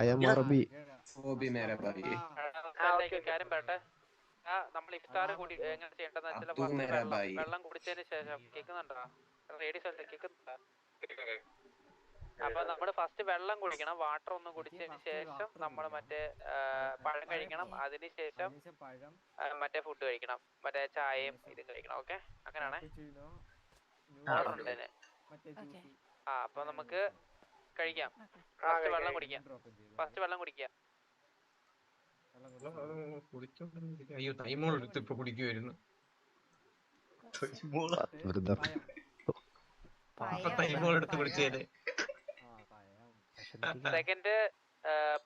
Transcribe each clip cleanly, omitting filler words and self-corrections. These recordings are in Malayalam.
I am Arabi. वो भी मेरा भाई കാര്യം പറയട്ടെ. നമ്മൾ ഇഫ്താർ കൂടി എങ്ങനെ ചെയ്യേണ്ടതെന്ന് വെച്ചാൽ ഫസ്റ്റ് വെള്ളം കുടിച്ചതിന് ശേഷം കേൾക്കുന്നുണ്ടോ? റേഡിയോ സ്ഥലത്ത് കേൾക്കുന്നുണ്ടോ? അപ്പൊ നമ്മള് ഫസ്റ്റ് വെള്ളം കുടിക്കണം. വാട്ടർ ഒന്ന് കുടിച്ചതിന് ശേഷം നമ്മൾ മറ്റേ പഴം കഴിക്കണം. അതിനുശേഷം മറ്റേ ഫുഡ് കഴിക്കണം. മറ്റേ ചായയും ഇതും കഴിക്കണം. ഓക്കെ, അങ്ങനെയാണേ. അപ്പൊ നമുക്ക് കഴിക്കാം. ഫസ്റ്റ് വെള്ളം കുടിക്കാം. അയ്യോ തൈമോൾ എടുത്ത് ഇപ്പൊ കുടിക്കുവായിരുന്നു. തൈമോൾ എടുത്ത് കുടിച്ചേര്. സെക്കൻഡ്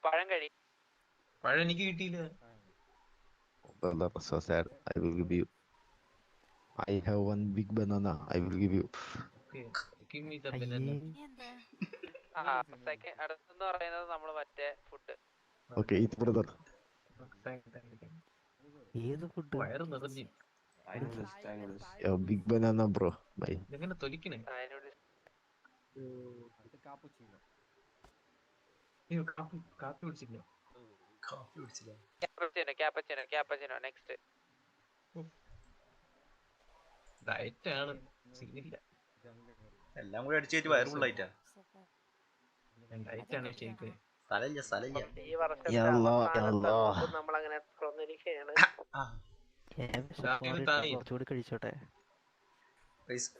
പഴം കഴി. പഴം എനിക്ക് കിട്ടിയില്ല. So sad. I will give you. I have one big banana. I will give you. Okay, give me the banana. Second അടുത്തെന്ന് പറയുന്നത് നമ്മള് മറ്റേ ഫുഡ്. Okay, eat brother. ഏത് ഫുഡ്? വയറ് നിറഞ്ഞു. Big banana bro. Bye. ഇതെങ്ങനെ തൊലിക്കണേ? അയ്യോ കാപ്പി കുടിച്ചില്ല. ക്യാപ്പച്ചിനോ നെക്സ്റ്റ്. ഡയറ്റ് ആണ്, സീനില്ല. എല്ലാം കൂടി അടിച്ചു വയറ് ഫുള്ളായിട്ടാ. ഡയറ്റ് ആണ് ശരിക്കും. ഈ വർഷം നമ്മളങ്ങനെ കൊന്നിരിക്കുകയാണ്. കുറച്ചുകൂടി കഴിച്ചോട്ടെ.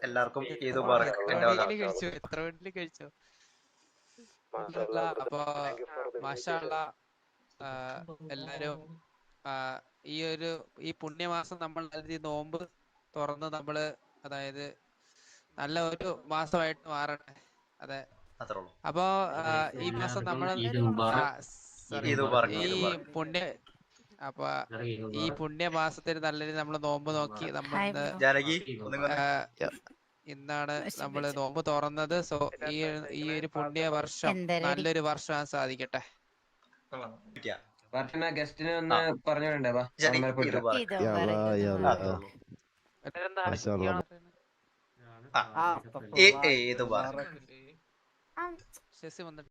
എല്ലാവർക്കും എത്ര വീട്ടില് കഴിച്ചോ? അപ്പൊ മാഷാഅല്ലാ എല്ലാരും ഈ പുണ്യമാസം നമ്മൾ നോമ്പ് തുറന്ന് നമ്മള് അതായത് നല്ല ഒരു മാസമായിട്ട് മാറട്ടെ. അതെ, അപ്പൊ ഈ മാസം നമ്മള് ഈ പുണ്യമാസത്തിൽ നല്ല രീതിയിൽ നമ്മള് നോമ്പ് നോക്കി ഇന്നാണ് നമ്മള് നോമ്പ് തുറന്നത്. സോ ഈ ഒരു പുണ്യ വർഷം നല്ലൊരു വർഷം സാധിക്കട്ടെ. ഗസ്റ്റിനെ ഒന്ന് പറഞ്ഞു വേണ്ടേ? ശശി വന്നിട്ട്